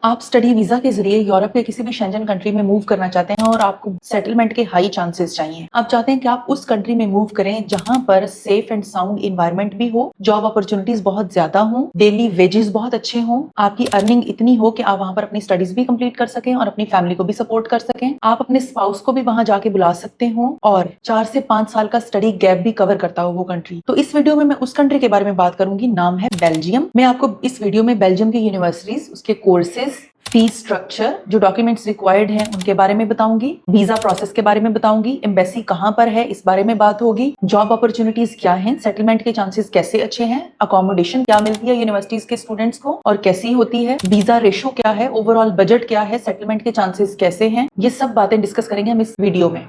आप study visa के जरिए यूरोप के किसी भी शेंजन कंट्री में मूव करना चाहते हैं और आपको सेटलमेंट के हाई चांसेस चाहिए। आप चाहते हैं कि आप उस कंट्री में मूव करें जहां पर सेफ एंड साउंड इन्वायरमेंट भी हो, जॉब अपॉर्चुनिटीज बहुत ज्यादा हो, डेली वेजेस बहुत अच्छे हों, आपकी अर्निंग इतनी हो कि आप वहां पर अपनी स्टडीज भी कंप्लीट कर सकें और अपनी फैमिली को भी सपोर्ट कर सकें। आप अपने स्पाउस को भी वहां जाके बुला सकते हो और 4 से 5 साल का स्टडी गैप भी कवर करता हो वो कंट्री। तो इस वीडियो में मैं उस कंट्री के बारे में बात करूंगी, नाम है बेल्जियम। मैं आपको इस वीडियो में बेल्जियम की यूनिवर्सिटीज, उसके कोर्सेज, फीस स्ट्रक्चर, जो डॉक्यूमेंट्स रिक्वायर्ड हैं उनके बारे में बताऊंगी, वीजा प्रोसेस के बारे में बताऊंगी, एम्बेसी कहां पर है इस बारे में बात होगी, जॉब अपॉर्चुनिटीज क्या हैं, सेटलमेंट के चांसेस कैसे अच्छे हैं, अकोमोडेशन क्या मिलती है यूनिवर्सिटीज के स्टूडेंट्स को और कैसी होती है, वीजा रेशो क्या है, ओवरऑल बजट क्या है, सेटलमेंट के चांसेस कैसे हैं, ये सब बातें डिस्कस करेंगे हम इस वीडियो में।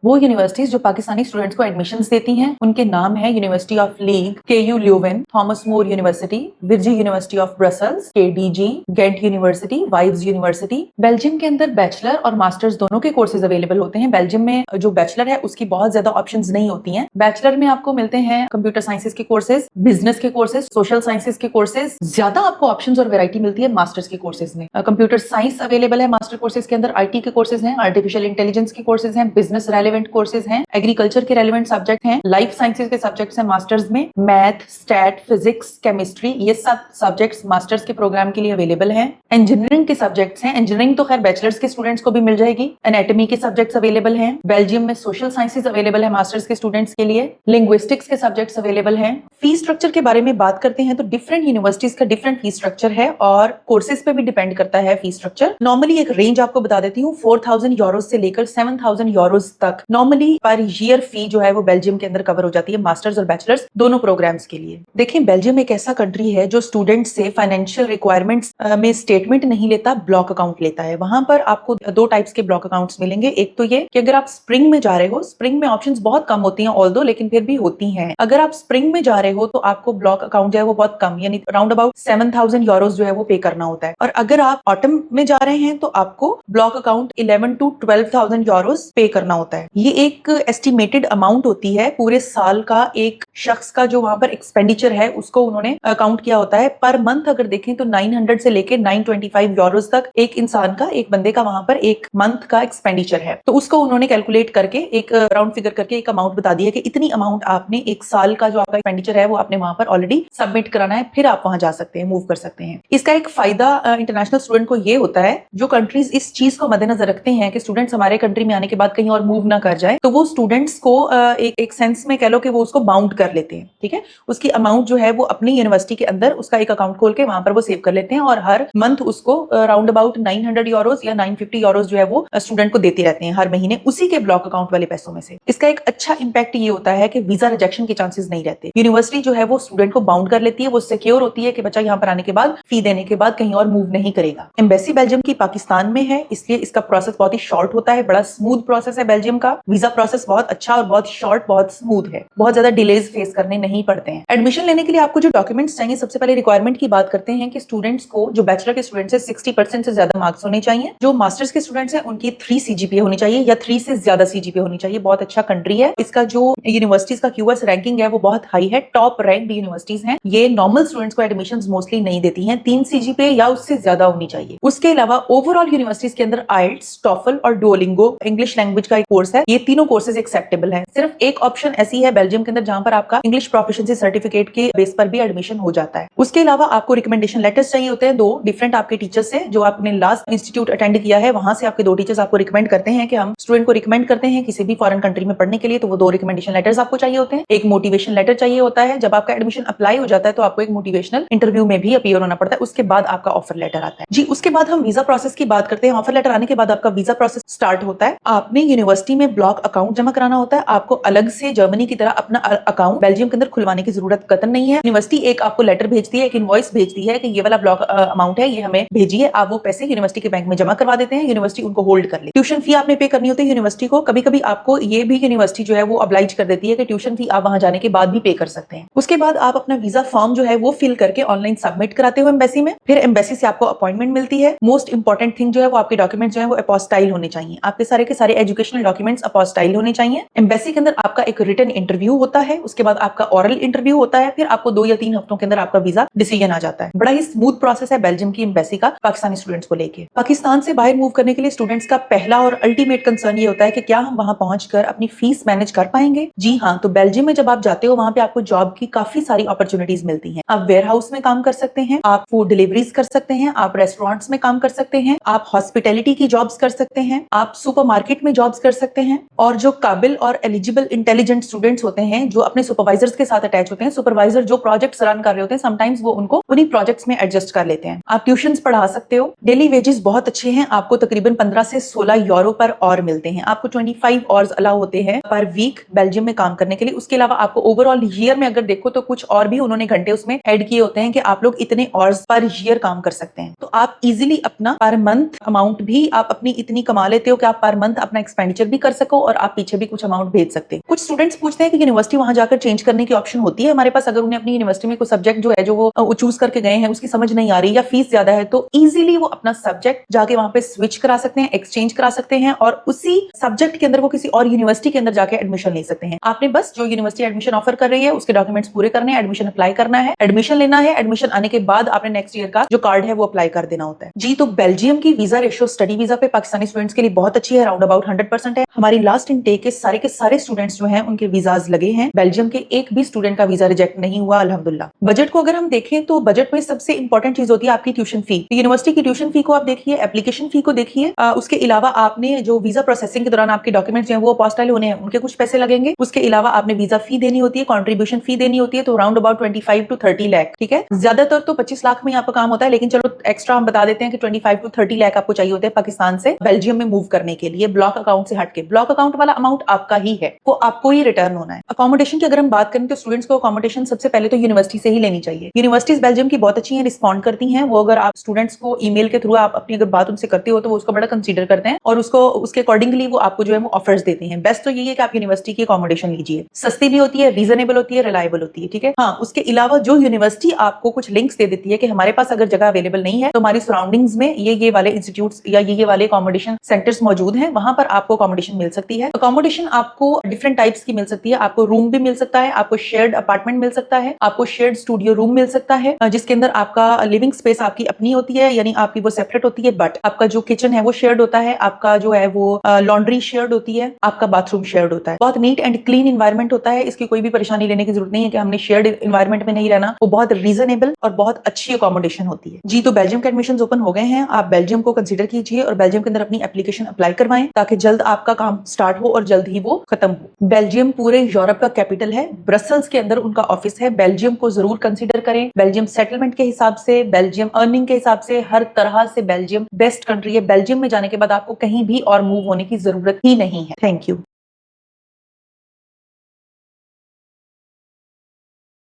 वो यूनिवर्सिटीज जो पाकिस्तानी स्टूडेंट्स को एडमिशंस देती हैं उनके नाम है university of Liege, KU Leuven, Thomas More university, Vrije university of Brussels, KDG, Ghent university, Vives university. Belgium के अंदर बैचलर और मास्टर्स दोनों के कोर्सेज अवेलेबल होते हैं। बेल्जियम में जो बैचलर है उसकी बहुत ज्यादा ऑप्शंस नहीं होती हैं। बैचलर में आपको मिलते हैं कंप्यूटर साइंसेज के कोर्सेज, बिजनेस के कोर्सेज, सोशल साइंसेज के कोर्सेज। ज्यादा आपको ऑप्शंस और वैरायटी मिलती है मास्टर्स के कोर्सेज में। कंप्यूटर साइंस अवेलेबल है मास्टर कोर्सेज के अंदर, IT के कोर्सेज हैं, आर्टिफिशियल इंटेलिजेंस के कोर्सेज हैं, बिजनेस रेलेवेंट कोर्सेज हैं, एग्रीकल्चर के रेलेवेंट सब्जेक्ट हैं, लाइफ साइंसेज के सब्जेक्ट्स हैं मास्टर्स में, मैथ, स्टैट, फिजिक्स, केमिस्ट्री, ये सब सब्जेक्ट्स मास्टर्स के प्रोग्राम के लिए अवेलेबल हैं। इंजीनियरिंग के सब्जेक्ट्स हैं, इंजीनियरिंग तो खैर बैचलर्स के स्टूडेंट्स को भी मिल जाएगी। एनाटॉमी के सब्जेक्ट्स अवेलेबल हैं। बेल्जियम में सोशल साइंसेज अवेलेबल है मास्टर्स के स्टूडेंट्स के लिए। लिंग्विस्टिक्स के सब्जेक्ट्स अवेलेबल हैं। फी स्ट्रक्चर के बारे में बात करते हैं तो डिफरेंट यूनिवर्सिटीज का डिफरेंट फी स्ट्रक्चर है और कोर्सेज पे भी डिपेंड करता है फी स्ट्रक्चर। नॉर्मली एक रेंज आपको बता देती हूँ, 4000 यूरो से लेकर 7000 यूरोज तक नॉर्मली पर ईयर फी जो है वो बेल्जियम के अंदर कवर हो जाती है मास्टर्स और बैचलर्स दोनों प्रोग्राम्स के लिए। देखिए, बेल्जियम एक ऐसा कंट्री है जो स्टूडेंट से फाइनेंशियल रिक्वायरमेंट्स में स्टेटमेंट नहीं लेता, ब्लॉक अकाउंट लेता है। वहां पर आपको 2 टाइप्स के ब्लॉक अकाउंट्स मिलेंगे। एक तो ये कि अगर आप स्प्रिंग में जा रहे हो, स्प्रिंग में ऑप्शंस बहुत कम होती हैं ऑल्दो, लेकिन फिर भी होती हैं। अगर आप स्प्रिंग में जा रहे हो तो आपको ब्लॉक अकाउंट जो है वो बहुत कम, यानी अराउंड अबाउट 7000 यूरोज जो है वो पे करना होता है। और अगर आप ऑटम में जा रहे हैं तो आपको ब्लॉक अकाउंट 11 to 12000 यूरोज पे करना होता है। ये एक एस्टिमेटेड अमाउंट होती है पूरे साल का, एक शख्स का जो वहां पर एक्सपेंडिचर है उसको उन्होंने अकाउंट किया होता है। पर मंथ अगर देखें तो 900 से लेके 925 यूरोज तक एक इंसान का, एक बंदे का वहां पर एक मंथ का एक्सपेंडिचर है। तो उसको उन्होंने कैलकुलेट करके एक राउंड फिगर करके एक अमाउंट बता दिया कि इतनी अमाउंट आपने एक साल का जो आपका एक्सपेंडिचर है वो आपने वहां पर ऑलरेडी सबमिट कराना है, फिर आप वहां जा सकते हैं, मूव कर सकते हैं। इसका एक फायदा इंटरनेशनल स्टूडेंट को ये होता है, जो कंट्रीज इस चीज को मद्देनजर रखते हैं कि स्टूडेंट्स हमारे कंट्री में आने के बाद कहीं और मूव ना कर जाए, तो वो स्टूडेंट्स को एक सेंस में कह लो कि वो उसको बाउंड कर लेते हैं। ठीक है, उसकी अमाउंट जो है वो अपनी यूनिवर्सिटी के अंदर उसका एक अकाउंट खोल के वहां पर वो सेव कर लेते हैं और हर मंथ उसको राउंड अबाउट 900 यूरोज या 950 यूरोज जो है वो स्टूडेंट को देते रहते हैं हर महीने, उसी के ब्लॉक अकाउंट वाले पैसों में से। इसका एक अच्छा इंपैक्ट ये होता है कि वीजा रिजेक्शन के चांसेस नहीं रहते। यूनिवर्सिटी जो है वो स्टूडेंट को बाउंड कर लेती है, वो सिक्योर होती है कि बच्चा यहाँ पर आने के बाद फी देने के बाद कहीं और मूव नहीं करेगा। एम्बेसी बेल्जियम की पाकिस्तान में है, इसलिए इसका प्रोसेस बहुत ही शॉर्ट होता है, बड़ा स्मूथ प्रोसेस है बेल्जियम का। वीजा प्रोसेस बहुत अच्छा और बहुत शॉर्ट, बहुत स्मूथ है, बहुत ज्यादा डिलेज फेस करने नहीं पड़ते हैं। एडमिशन लेने के लिए आपको जो डॉक्यूमेंट्स चाहिए, सबसे पहले रिक्वायरमेंट की बात करते हैं कि स्टूडेंट्स को, जो बैचलर के स्टूडेंट्स है, 60% से ज्यादा मार्क्स होने चाहिए। जो मास्टर्स के स्टूडेंट्स हैं उनकी 3 CGPA होनी चाहिए या 3 से ज्यादा CGPA होनी चाहिए। बहुत अच्छा कंट्री है। इसका जो यूनिवर्सिटीज का QS रैंकिंग है वो बहुत हाई है, टॉप रैंक्ड यूनिवर्सिटीज हैं। ये नॉर्मल स्टूडेंट्स को एडमिशंस मोस्टली नहीं देती हैं, 3 CGPA या उससे ज्यादा होनी चाहिए। उसके अलावा ओवरऑल यूनिवर्सिटीज के अंदर IELTS, TOEFL और डुओलिंगो इंग्लिश लैंग्वेज का एक कोर्स है। ये तीनों कोर्सेज एक्सेप्टेबल हैं। सिर्फ एक ऑप्शन ऐसी है बेल्जियम के अंदर जहां पर आपका इंग्लिश प्रोफिशिएंसी सर्टिफिकेट के बेस पर भी एडमिशन हो जाता है। उसके अलावा आपको रिकमेंडेशन लेटर्स चाहिए होते हैं 2 डिफरेंट आपके टीचर्स से, जो आपने लास्ट इंस्टीट्यूट अटेंड किया है वहां से आपके 2 टीचर्स आपको रिकमेंड करते हैं कि हम स्टूडेंट को रिकमेंड करते हैं किसी भी फॉरेन कंट्री में पढ़ने के लिए, तो वो 2 रिकमेंडेशन लेटर्स आपको चाहिए होते हैं। एक मोटिवेशन लेटर चाहिए होता है। जब आपका एडमिशन अप्लाई हो जाता है तो आपको एक मोटिवेशनल इंटरव्यू में भी अपीयर होना पड़ता है, उसके बाद आपका ऑफर लेटर आता है। जी, उसके बाद हम वीजा प्रोसेस की बात करते हैं। ऑफर लेटर आने के बाद आपका वीजा प्रोसेस स्टार्ट होता है। आपने यूनिवर्सिटी में ब्लॉक अकाउंट जमा कराना होता है। आपको अलग से जर्मनी की तरह अपना अकाउंट बेल्जियम के अंदर खुलवाने की जरूरत कतई नहीं है। यूनिवर्सिटी एक आपको लेटर भेजती है, एक इनवॉइस भेजती है कि ये वाला ब्लॉक अमाउंट है, ये हमें भेजिए। आप वो पैसे यूनिवर्सिटी के बैंक में जमा करवा देते हैं, यूनिवर्सिटी उनको होल्ड कर ले। ट्यूशन फी आपने पे करनी होती है यूनिवर्सिटी को। कभी कभी आपको ये भी यूनिवर्सिटी जो है वो ऑब्लाइज कर देती है कि ट्यूशन फी आप वहां जाने के बाद भी पे कर सकते हैं। उसके बाद आप अपना वीजा फॉर्म जो है वो फिल करके ऑनलाइन सबमिट कराते हो एम्बेसी में। फिर एम्बेसी से आपको अपॉइंटमेंट मिलती है। मोस्ट इंपॉर्टेंट थिंग जो है वो आपके डॉक्यूमेंट जो है वो अपोस्टाइल होने चाहिए। आपके सारे के सारे एजुकेशनल डॉक्यूमेंट्स अपोस्टाइल होने चाहिए। एम्बेसी के अंदर आपका एक रिटन इंटरव्यू होता है, उसके बाद आपका ओरल इंटरव्यू होता है, फिर आपको 2 या 3 हफ्तों के अंदर आपका वीजा डिसीजन आ जाता है। बड़ा ही स्मूथ प्रोसेस है बेल्जियम की एम्बेसी का पाकिस्तानी स्टूडेंट्स को लेके। पाकिस्तान से बाहर मूव करने के लिए स्टूडेंट्स का पहला और अल्टीमेट कंसर्न ये होता है कि क्या हम वहां पहुंचकर अपनी फीस मैनेज कर पाएंगे। जी हाँ, तो बेल्जियम में जब आप जाते हो वहां पे आपको जॉब की काफी सारी अपॉर्चुनिटीज मिलती हैं। आप वेयर हाउस में काम कर सकते हैं, आप फूड डिलीवरीज कर सकते हैं, आप रेस्टोरेंट्स में काम कर सकते हैं, आप हॉस्पिटैलिटी की जॉब्स कर सकते हैं, आप सुपरमार्केट में जॉब्स कर सकते हैं। और जो काबिल और एलिजिबल इंटेलिजेंट स्टूडेंट्स होते हैं जो अपने सुपरवाइजर्स के साथ अटैच होते हैं, सुपरवाइजर जो प्रोजेक्ट्स रन कर रहे होते हैं, समटाइम्स वो उनको उन्हीं प्रोजेक्ट्स में एडजस्ट कर लेते हैं। आप ट्यूशंस पढ़ा सकते हो। डेली वेजेस बहुत अच्छे हैं, आपको तकरीबन 15 से 16 यूरो पर और मिलते हैं। आपको 25 आवर्स अलाउ होते हैं पर वीक बेल्जियम में काम करने के लिए। उसके अलावा आपको ओवरऑल ईयर में अगर देखो तो कुछ और भी उन्होंने घंटे उसमें ऐड किए होते हैं कि आप लोग इतने आवर्स पर ईयर काम कर सकते हैं। तो आप इजीली अपना पर मंथ अमाउंट भी आप अपनी इतनी कमा लेते हो कि आप पर मंथ अपना एक्सपेंडिचर भी कर सको और आप पीछे भी कुछ अमाउंट भेज सकते हैं। कुछ स्टूडेंट्स पूछते हैं कि यूनिवर्सिटी वहां जाकर चेंज करने की ऑप्शन होती है हमारे पास, अगर उन्हें अपनी यूनिवर्सिटी में कोई सब्जेक्ट जो है जो वो चूज करके गए हैं उसकी समझ नहीं आ रही या फीस ज्यादा है, तो इजीली वो अपना सब्जेक्ट जाके वहां पे स्विच करा सकते हैं, एक्सचेंज करा सकते हैं और उसी सब्जेक्ट के अंदर वो किसी और यूनिवर्सिटी के अंदर जाके एडमिशन ले सकते हैं। आपने बस जो यूनिवर्सिटी एडमिशन ऑफर कर रही है उसके डॉक्यूमेंट्स पूरे करने हैं, एडमिशन अप्लाई करना है, एडमिशन लेना है। एडमिशन आने के बाद आपने नेक्स्ट ईयर का जो कार्ड है वो अप्लाई कर देना होता है। जी, तो बेल्जियम की वीजा रेशियो स्टडी वीजा पे पाकिस्तानी स्टूडेंट्स के लिए बहुत अच्छी है, अराउंड अबाउट 100% है। हमारी लास्ट इनटेक के सारे स्टूडेंट्स जो हैं उनके वीजाज लगे हैं। बेल्जियम के एक भी स्टूडेंट का वीजा रिजेक्ट नहीं हुआ, अल्हम्दुलिल्लाह। बजट को अगर हम देखें तो बजट में सबसे इंपॉर्टेंट चीज होती है आपकी ट्यूशन फी। यूनिवर्सिटी की ट्यूशन फी को आप देखिए, एप्लीकेशन फी को देखिए, उसके अलावा आपने जो वीजा प्रोसेसिंग के दौरान आपके डॉक्यूमेंट्स हैं वो अपोस्टाइल होने हैं, उनके कुछ पैसे लगेंगे। उसके अलावा आपने वीजा फी देनी होती है, कॉन्ट्रीब्यूशन फी देनी होती है, तो अराउंड अबाउट 25 to 30 लाख। ठीक है, ज्यादातर तो 25 लाख में आपका काम होता है, लेकिन चलो एक्स्ट्रा हम बता देते हैं कि 25 to 30 लाख आपको चाहिए होते हैं पाकिस्तान से बेल्जियम में मूव करने के लिए, ब्लॉक अकाउंट से हटके। ब्लॉक अकाउंट वाला अमाउंट आपका ही है, वो आपको ही रिटर्न होना है। अकोमोडेशन की अगर हम बात करें तो स्टूडेंट्स को अकोमोडेशन सबसे पहले तो यूनिवर्सिटी से ही लेनी चाहिए। यूनिवर्सिटीज बेल्जियम की बहुत अच्छी हैं, रिस्पॉन्ड करती हैं। वो अगर आप स्टूडेंट्स को ईमेल के थ्रू आप अपनी अगर बात उनसे करते हो तो वो उसको बड़ा कंसीडर करते हैं और उसको उसके अकॉर्डिंगली वो आपको जो है वो ऑफर्स देते हैं। बेस्ट तो यही है कि आप यूनिवर्सिटी की अकोमोडेशन लीजिए, सस्ती भी होती है, रीजनेबल होती है, रिलायबल होती है। ठीक है, हाँ, उसके अलावा जो यूनिवर्सिटी आपको कुछ लिंक्स दे देती है कि हमारे पास अगर जगह अवेलेबल नहीं है तो हमारी सराउंडिंग्स में ये वाले इंस्टीट्यूट्स या ये वाले अकोमोडेशन सेंटर्स मौजूद हैं, वहां पर आपको अकोमोडेशन मिल सकती है। अकोमोडेशन आपको डिफरेंट टाइप्स की मिल सकती है। आपको रूम भी मिल सकता है, आपको शेयर्ड अपार्टमेंट मिल सकता है, आपको शेयर्ड स्टूडियो रूम मिल सकता है जिसके अंदर आपका लिविंग स्पेस आपकी अपनी होती है, यानी आपकी वो सेपरेट होती है, बट आपका जो किचन है वो शेयर्ड होता है, आपका जो है वो लॉन्ड्री शेयर्ड होती है, आपका बाथरूम शेयर्ड होता है। बहुत नीट एंड क्लीन इन्वायरमेंट होता है, इसकी कोई भी परेशानी लेने की जरूरत नहीं है कि हमने शेयर्ड इन्वायरमेंट में नहीं रहना। वो बहुत रीजनेबल और बहुत अच्छी अकोमोडेशन होती है। जी, तो बेल्जियम के एडमिशन ओपन हो गए हैं, आप बेल्जियम को कंसीडर कीजिए और बेल्जियम के अंदर अपनी एप्लीकेशन अप्लाई करवाएं ताकि जल्द आपका काम स्टार्ट हो और जल्द ही वो खत्म हो। बेल्जियम पूरे यूरोप का कैपिटल है, ब्रसल्स के अंदर उनका ऑफिस है। बेल्जियम को जरूर कंसीडर करें। बेल्जियम सेटलमेंट के हिसाब से, बेल्जियम अर्निंग के हिसाब से, हर तरह से बेल्जियम बेस्ट कंट्री है। बेल्जियम में जाने के बाद आपको कहीं भी और मूव होने की जरूरत ही नहीं है। Thank you.